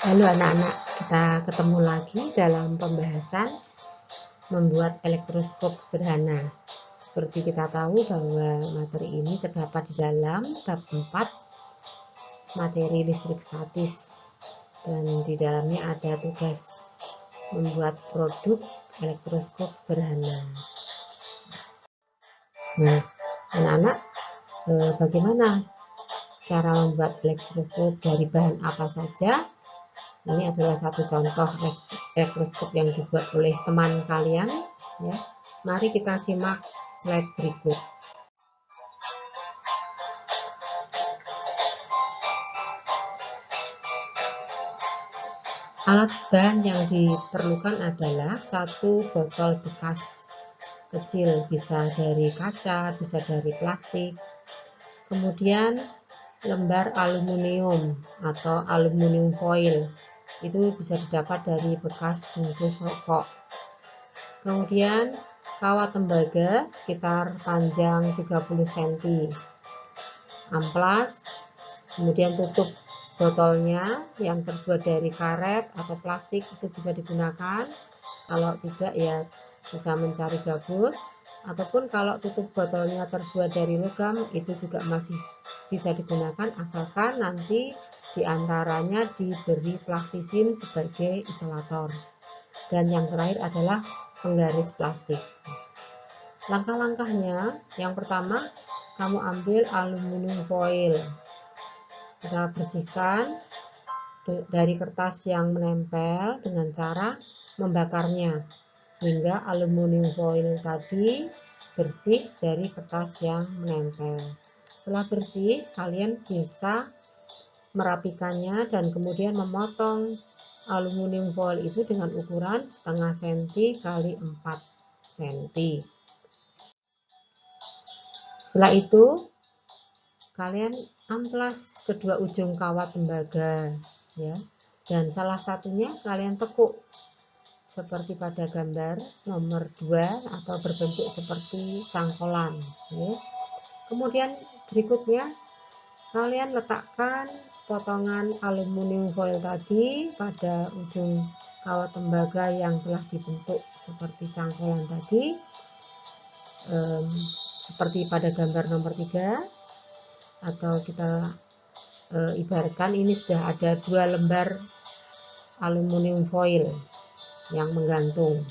Halo anak-anak, kita ketemu lagi dalam pembahasan membuat elektroskop sederhana. Seperti kita tahu bahwa materi ini terdapat di dalam bab 4 materi listrik statis, dan di dalamnya ada tugas membuat produk elektroskop sederhana. Nah, anak-anak, bagaimana cara membuat elektroskop, dari bahan apa saja? Ini adalah satu contoh elektroskop yang dibuat oleh teman kalian, ya. Mari kita simak slide berikut. Alat bahan yang diperlukan adalah satu botol bekas kecil, bisa dari kaca, bisa dari plastik. Kemudian lembar aluminium atau aluminium foil, itu bisa didapat dari bekas bungkus rokok. Kemudian kawat tembaga sekitar panjang 30 cm, amplas, kemudian tutup botolnya yang terbuat dari karet atau plastik itu bisa digunakan. Kalau tidak ya bisa mencari gabus, ataupun kalau tutup botolnya terbuat dari logam itu juga masih bisa digunakan, asalkan nanti diantaranya diberi plastisin sebagai isolator. Dan yang terakhir adalah penggaris plastik. Langkah-langkahnya, yang pertama kamu ambil aluminium foil, kita bersihkan dari kertas yang menempel dengan cara membakarnya hingga aluminium foil tadi bersih dari kertas yang menempel. Setelah bersih, kalian bisa merapikannya dan kemudian memotong aluminium foil itu dengan ukuran setengah senti kali 4 cm. Setelah itu kalian amplas kedua ujung kawat tembaga, ya, dan salah satunya kalian tekuk seperti pada gambar nomor 2 atau berbentuk seperti cangkolan, ya. Kemudian berikutnya kalian letakkan potongan aluminium foil tadi pada ujung kawat tembaga yang telah dibentuk seperti cangkolan tadi, seperti pada gambar nomor 3, atau kita ibaratkan ini sudah ada 2 lembar aluminium foil yang menggantung.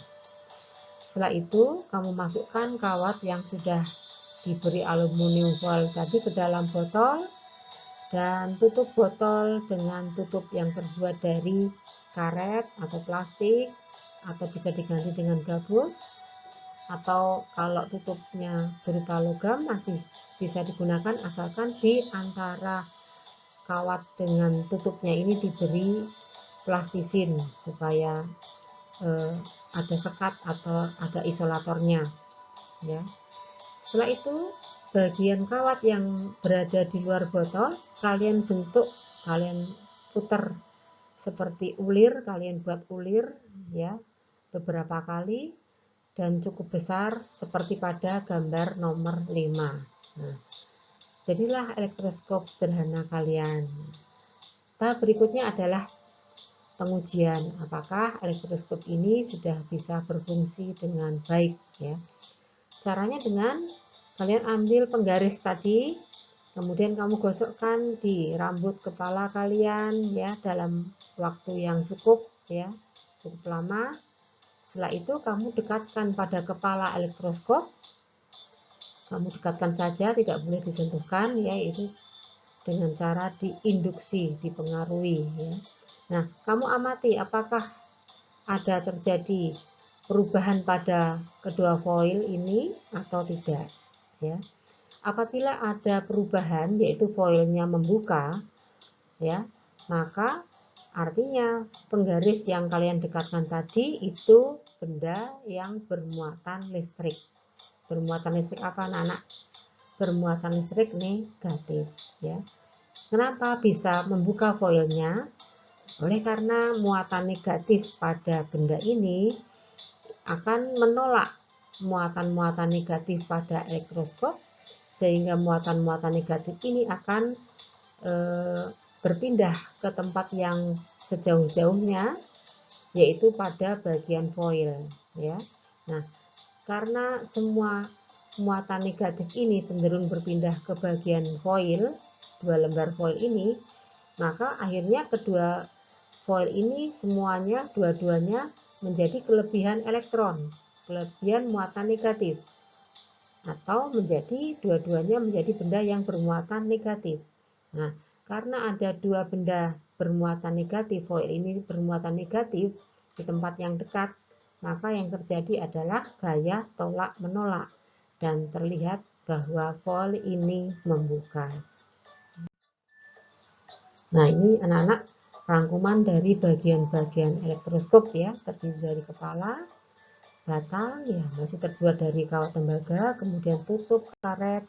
Setelah itu kamu masukkan kawat yang sudah diberi aluminium foil tadi ke dalam botol dan tutup botol dengan tutup yang terbuat dari karet atau plastik, atau bisa diganti dengan gabus, atau kalau tutupnya berupa logam masih bisa digunakan, asalkan di antara kawat dengan tutupnya ini diberi plastisin supaya ada sekat atau ada isolatornya, ya. Setelah itu bagian kawat yang berada di luar botol kalian bentuk, kalian putar seperti ulir, kalian buat ulir, ya, beberapa kali dan cukup besar seperti pada gambar nomor 5. Nah, jadilah elektroskop sederhana kalian. Tahap berikutnya adalah pengujian apakah elektroskop ini sudah bisa berfungsi dengan baik, ya. Caranya dengan kalian ambil penggaris tadi, kemudian kamu gosokkan di rambut kepala kalian, ya, dalam waktu yang cukup, ya, cukup lama. Setelah itu kamu dekatkan pada kepala elektroskop, kamu dekatkan saja, tidak boleh disentuhkan, ya, itu dengan cara diinduksi, dipengaruhi, ya. Nah, kamu amati apakah ada terjadi perubahan pada kedua foil ini atau tidak, ya. Apabila ada perubahan, yaitu foilnya membuka, ya, maka artinya penggaris yang kalian dekatkan tadi itu benda yang bermuatan listrik. Bermuatan listrik apa, anak-anak? Bermuatan listrik negatif, ya. Kenapa bisa membuka foilnya? Oleh karena muatan negatif pada benda ini akan menolak muatan-muatan negatif pada elektroskop, sehingga muatan-muatan negatif ini akan berpindah ke tempat yang sejauh-jauhnya, yaitu pada bagian foil ya. Nah, karena semua muatan negatif ini cenderung berpindah ke bagian foil, dua lembar foil ini, maka akhirnya kedua foil ini semuanya, dua-duanya menjadi kelebihan elektron, kelebihan muatan negatif, atau menjadi dua-duanya menjadi benda yang bermuatan negatif. Nah, karena ada dua benda bermuatan negatif, foil ini bermuatan negatif di tempat yang dekat, maka yang terjadi adalah gaya tolak-menolak dan terlihat bahwa foil ini membuka. Nah, ini anak-anak rangkuman dari bagian-bagian elektroskop ya, terdiri dari kepala, batang ya masih terbuat dari kawat tembaga, kemudian tutup karet,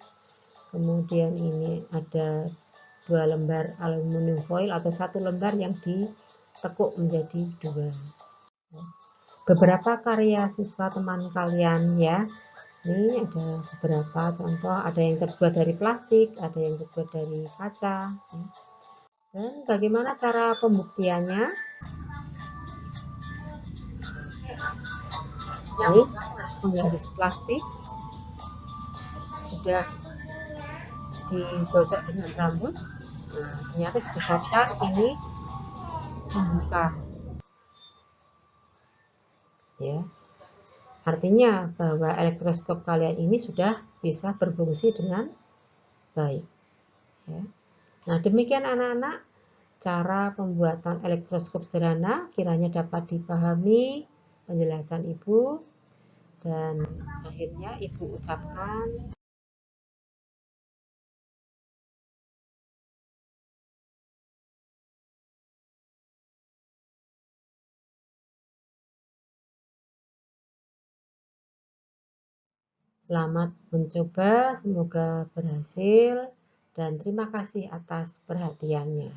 kemudian ini ada dua lembar aluminium foil atau satu lembar yang ditekuk menjadi dua. Beberapa karya siswa teman kalian ya, ini ada beberapa contoh, ada yang terbuat dari plastik, ada yang terbuat dari kaca. Dan bagaimana cara pembuktiannya? Ini penggaris plastik sudah digosok dengan rambut. Nah, ternyata didekatkan ini membuka. Ya, artinya bahwa elektroskop kalian ini sudah bisa berfungsi dengan baik. Ya. Nah, demikian anak-anak cara pembuatan elektroskop sederhana kiranya dapat dipahami penjelasan Ibu, dan akhirnya Ibu ucapkan selamat mencoba, semoga berhasil, dan terima kasih atas perhatiannya.